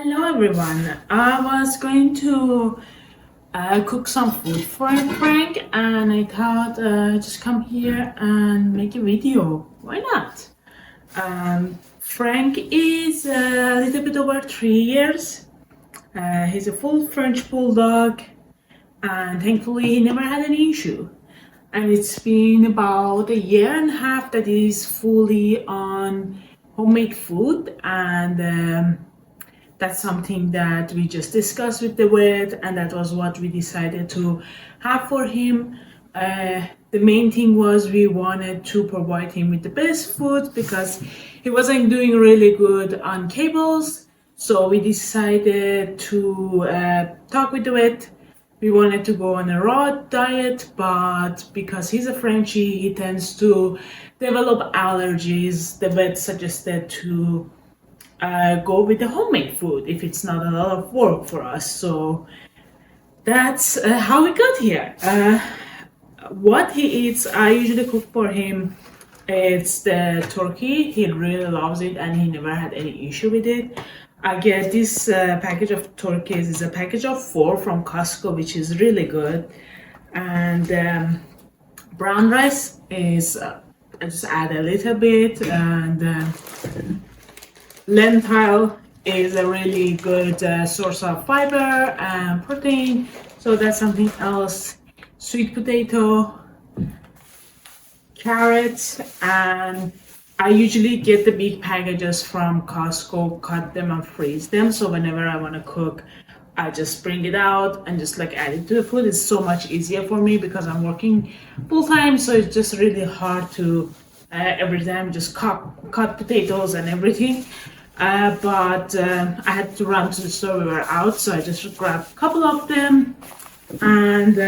Hello everyone. I was going to cook some food for Frank, and I thought just come here and make a video. Why not? Frank is a little bit over 3 years. He's a full French bulldog, and thankfully he never had any issue. And it's been about a year and a half that he's fully on homemade food, and that's something that we just discussed with the vet, and that was what we decided to have for him. The main thing was we wanted to provide him with the best food because he wasn't doing really good on kibbles. So we decided to talk with the vet. We wanted to go on a raw diet, but because he's a Frenchie, he tends to develop allergies. The vet suggested to go with the homemade food if it's not a lot of work for us. So that's how we got here. What he eats, I usually cook for him. It's the turkey. He really loves it and he never had any issue with it. I get this package of turkeys. It's a package of 4 from Costco, which is really good. And brown rice is I just add a little bit, and lentil is a really good source of fiber and protein, so that's something else. Sweet potato, carrots, and I usually get the big packages from Costco, cut them and freeze them, so whenever I want to cook I just bring it out and just like add it to the food. It's so much easier for me because I'm working full-time, so it's just really hard to every time just cut potatoes and everything. But I had to run to the store, we were out, so I just grabbed a couple of them. And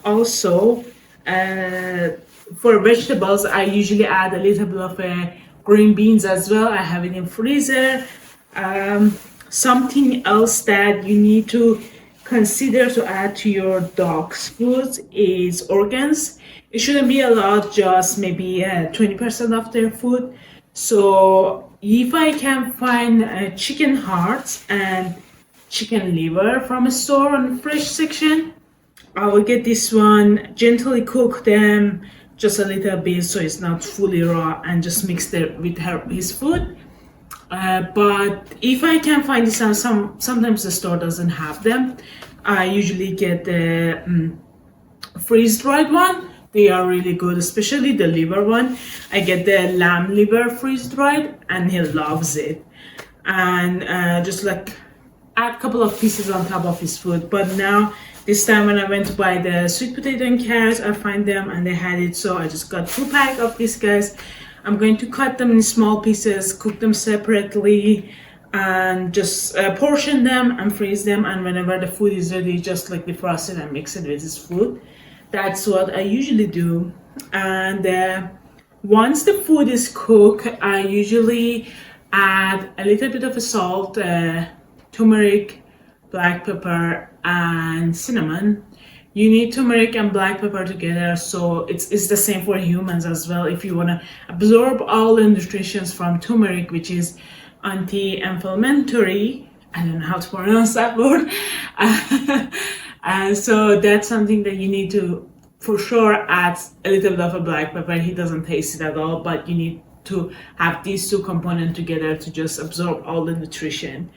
also for vegetables, I usually add a little bit of green beans as well. I have it in freezer. Something else that you need to consider to add to your dog's food is organs. It shouldn't be a lot, just maybe 20% of their food. So if I can find chicken hearts and chicken liver from a store on the fresh section, I will get this one, gently cook them just a little bit so it's not fully raw, and just mix it with his food. But if I can find this out, sometimes the store doesn't have them. I usually get the freeze-dried one. They are really good, especially the liver one. I get the lamb liver freeze-dried and he loves it. And just like add a couple of pieces on top of his food. But now this time when I went to buy the sweet potato and carrots, I find them and they had it, so I just got 2 packs of these guys. I'm going to cut them in small pieces, cook them separately, and just portion them and freeze them, and whenever the food is ready, just like defrost it and mix it with his food. That's what I usually do. And once the food is cooked, I usually add a little bit of salt, turmeric, black pepper, and cinnamon. You need turmeric and black pepper together, so it's the same for humans as well. If you want to absorb all the nutrients from turmeric, which is anti-inflammatory, I don't know how to pronounce that word. So that's something that you need to for sure add a little bit of a black pepper. He doesn't taste it at all, but you need to have these 2 components together to just absorb all the nutrition.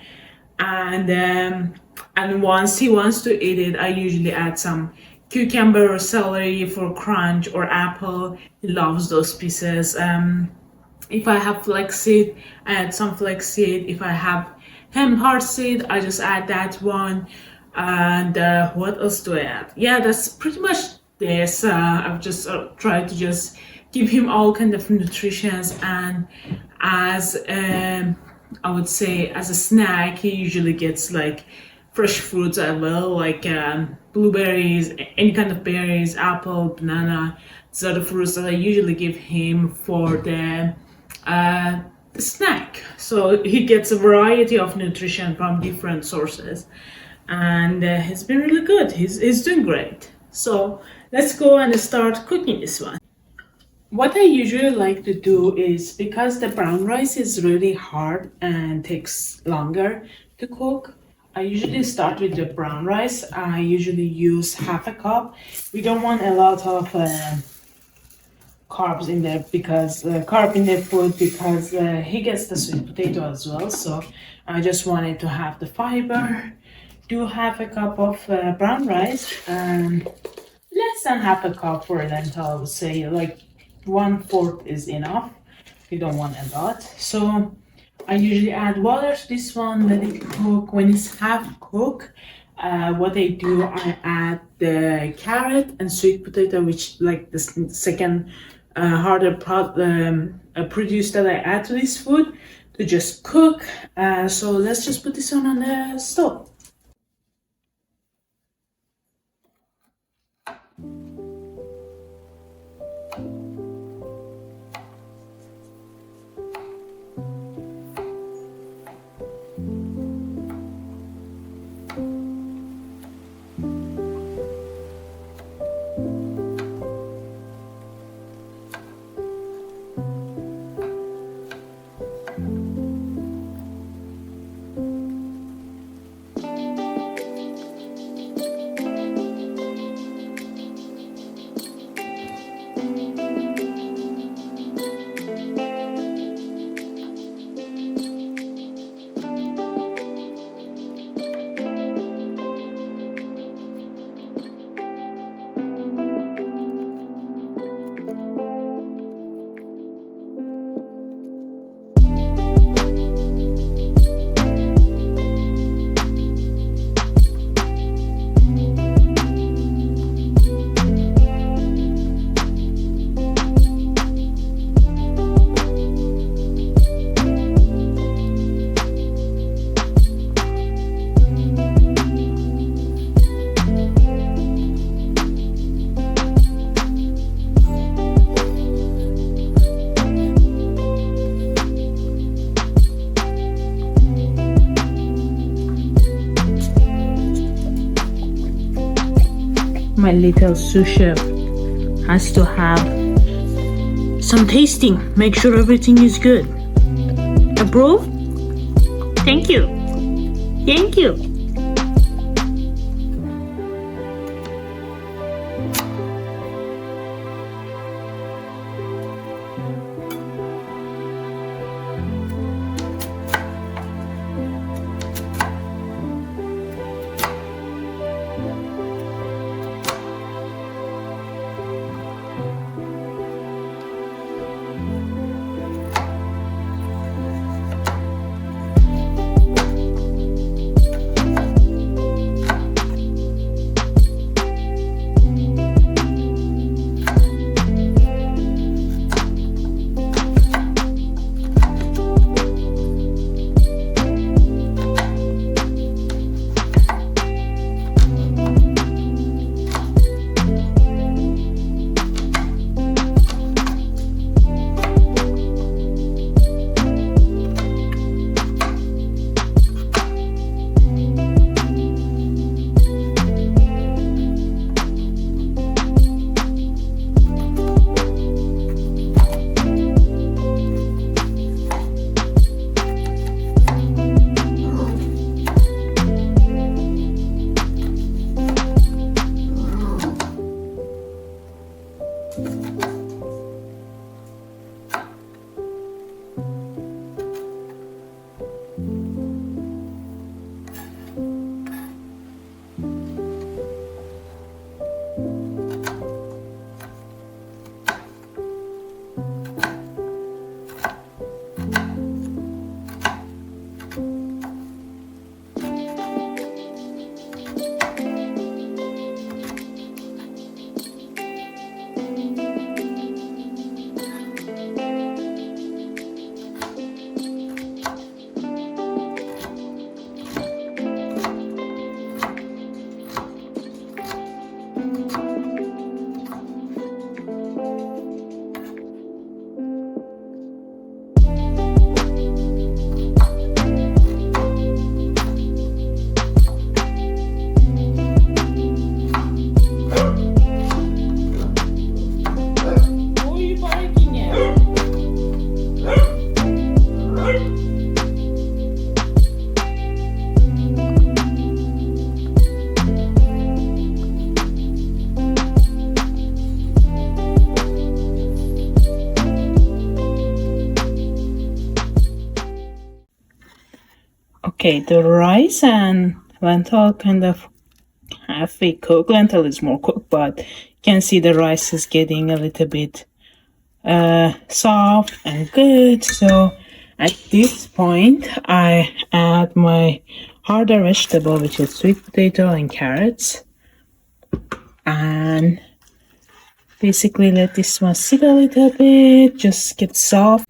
And once he wants to eat it, I usually add some cucumber or celery for crunch, or apple. He loves those pieces. If I have flaxseed, I add some flaxseed. If I have hemp heart seed, I just add that one. And what else do I add? Yeah, that's pretty much this. I've just tried to just give him all kind of nutritions, and as I would say as a snack, he usually gets like fresh fruits as well, like blueberries, any kind of berries, apple, banana. These are the fruits that I usually give him for the snack. So he gets a variety of nutrition from different sources, and it's been really good. He's doing great. So let's go and start cooking this one. What I usually like to do is, because the brown rice is really hard and takes longer to cook. I usually start with the brown rice. I usually use half a cup. We don't want a lot of carbs in there because carb in their food because he gets the sweet potato as well. So I just wanted to have the fiber. Do half a cup of brown rice and less than half a cup for lentil. I would say like 1/4 is enough. You don't want a lot. So I usually add water to this one, let it cook. When it's half cooked, what I do, I add the carrot and sweet potato, which like the second harder produce that I add to this food to just cook. So let's just put this on the stove. My little sous chef has to have some tasting. Make sure everything is good. Approve? Thank you. Thank you. Okay, the rice and lentil kind of halfway cooked. Lentil is more cooked, but you can see the rice is getting a little bit soft and good. So at this point, I add my harder vegetable, which is sweet potato and carrots, and basically let this one sit a little bit, just get soft.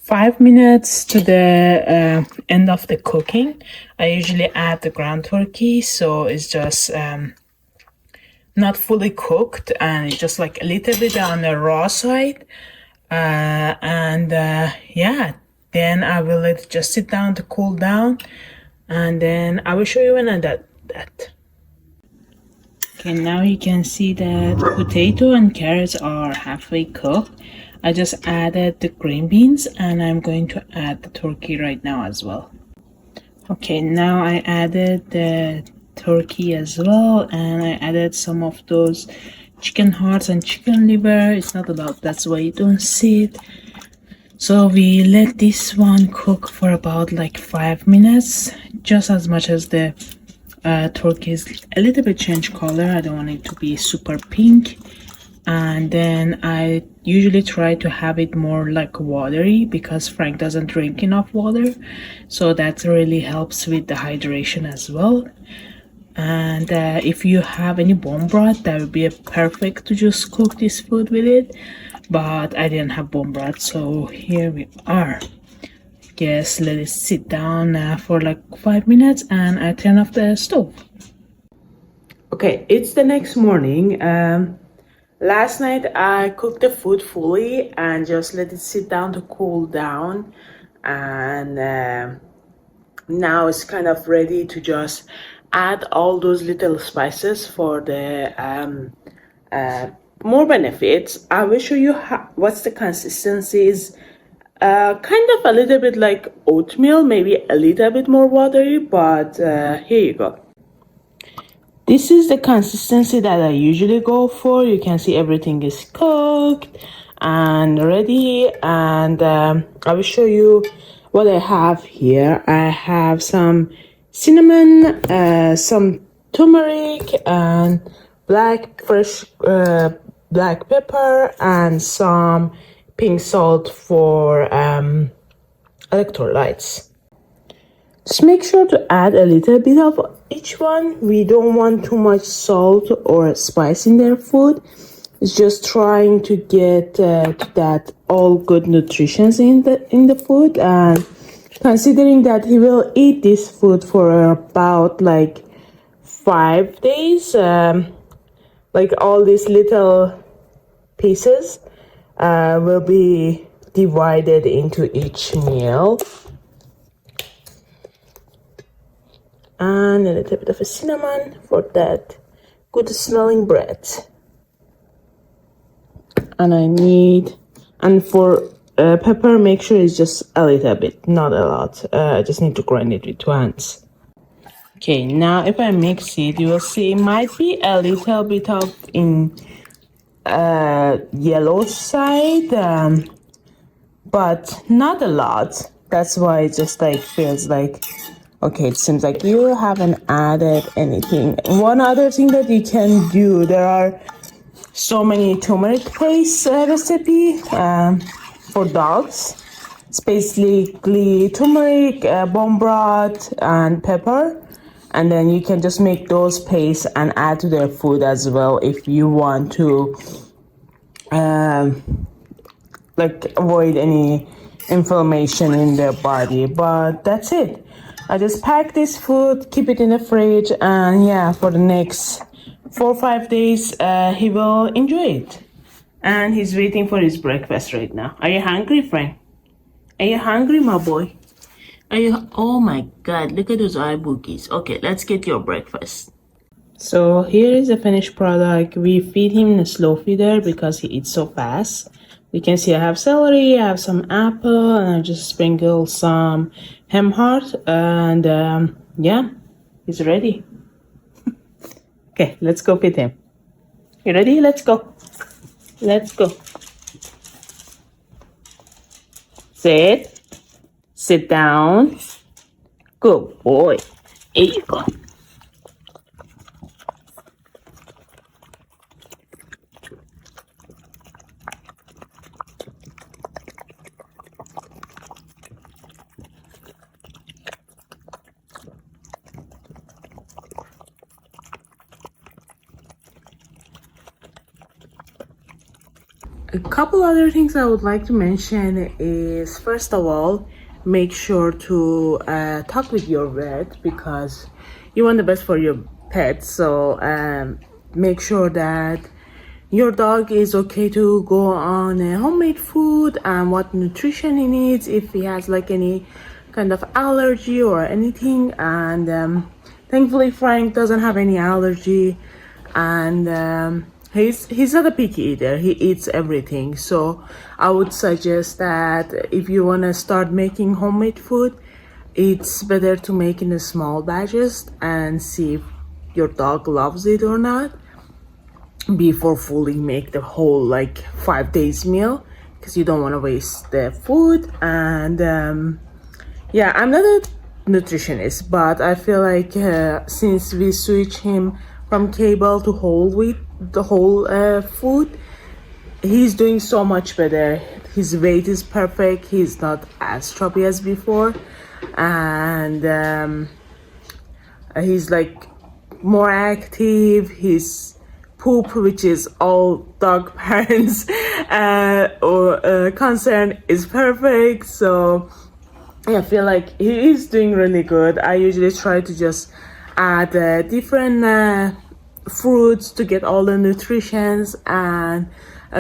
5 minutes to the end of the cooking. I usually add the ground turkey, so it's just not fully cooked and it's just like a little bit on the raw side. Yeah, then I will let it just sit down to cool down, and then I will show you when I do that. Okay, now you can see that potato and carrots are halfway cooked. I just added the green beans and I'm going to add the turkey right now as well. Okay, now I added the turkey as well, and I added some of those chicken hearts and chicken liver. It's not a lot, that's why you don't see it. So we let this one cook for about like 5 minutes, just as much as the turkey is a little bit change color. I don't want it to be super pink. And then I usually try to have it more like watery because Frank doesn't drink enough water, so that really helps with the hydration as well. And if you have any bone broth, that would be perfect to just cook this food with it, but I didn't have bone broth, so here we are. Yes, let it sit down for like 5 minutes and I turn off the stove. Okay, it's the next morning. Last night I cooked the food fully and just let it sit down to cool down, and now it's kind of ready to just add all those little spices for the more benefits. I will show you what's the consistencies. Kind of a little bit like oatmeal, maybe a little bit more watery, but here you go. This is the consistency that I usually go for. You can see everything is cooked and ready, and I will show you what I have here. I have some cinnamon, some turmeric, and fresh black pepper, and some pink salt for electrolytes. Just make sure to add a little bit of each one. We don't want too much salt or spice in their food. It's just trying to get to that all good nutrition in the food, and considering that he will eat this food for about like 5 days, like all these little pieces will be divided into each meal. And a little bit of a cinnamon for that good smelling bread. And and for pepper, make sure it's just a little bit, not a lot. I just need to grind it with 2 hands. Okay, now if I mix it, you will see it might be a little bit of in yellow side, but not a lot. That's why it just like feels like, okay, it seems like you haven't added anything. One other thing that you can do, there are so many turmeric paste recipe for dogs. It's basically turmeric, bone broth, and pepper. And then you can just make those paste and add to their food as well if you want to like avoid any inflammation in their body. But that's it. I just pack this food, keep it in the fridge, and yeah, for the next 4 or 5 days, he will enjoy it. And he's waiting for his breakfast right now. Are you hungry, friend? Are you hungry, my boy? Oh my God, look at those eye boogies. Okay, let's get your breakfast. So here is the finished product. We feed him in a slow feeder because he eats so fast. You can see I have celery, I have some apple, and I just sprinkle some ham heart, and yeah, he's ready. Okay, let's go feed him. You ready? Let's go. Let's go. Sit down, Good boy. Here you go. A couple other things I would like to mention is, first of all, make sure to talk with your vet because you want the best for your pet. So make sure that your dog is okay to go on homemade food and what nutrition he needs, if he has like any kind of allergy or anything. And thankfully Frank doesn't have any allergy, and he's not a picky eater. He eats everything. So I would suggest that if you want to start making homemade food, it's better to make in a small batches and see if your dog loves it or not before fully make the whole like 5 days meal, because you don't want to waste the food. And yeah, I'm not a nutritionist, but I feel like since we switch him from kibble to whole wheat, the whole food, he's doing so much better. His weight is perfect. He's not as chubby as before, and he's like more active. His poop, which is all dog parents or concern, is perfect. So I feel like he is doing really good. I usually try to just add different fruits to get all the nutritions, and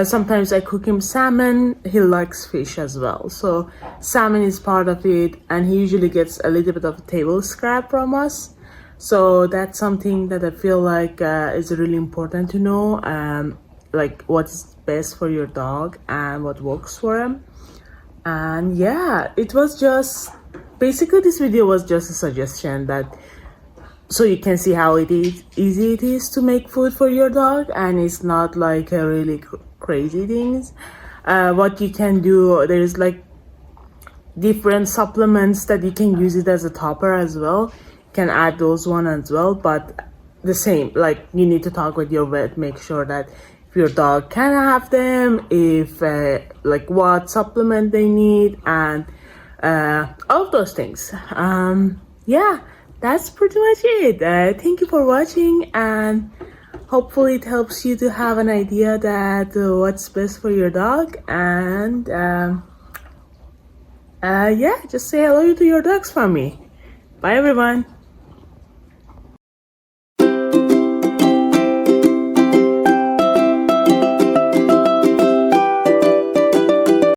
sometimes I cook him salmon. He likes fish as well, so salmon is part of it, and he usually gets a little bit of table scrap from us. So that's something that I feel like is really important to know, like what's best for your dog and what works for him. And yeah, it was just basically, this video was just a suggestion that so you can see how easy it is to make food for your dog, and it's not like a really crazy things. What you can do, there's like different supplements that you can use it as a topper as well. You can add those one as well, but the same, like you need to talk with your vet, make sure that if your dog can have them, if like what supplement they need, and all of those things. Yeah, that's pretty much it. Thank you for watching, and hopefully it helps you to have an idea that what's best for your dog. And yeah, just say hello to your dogs for me. Bye everyone.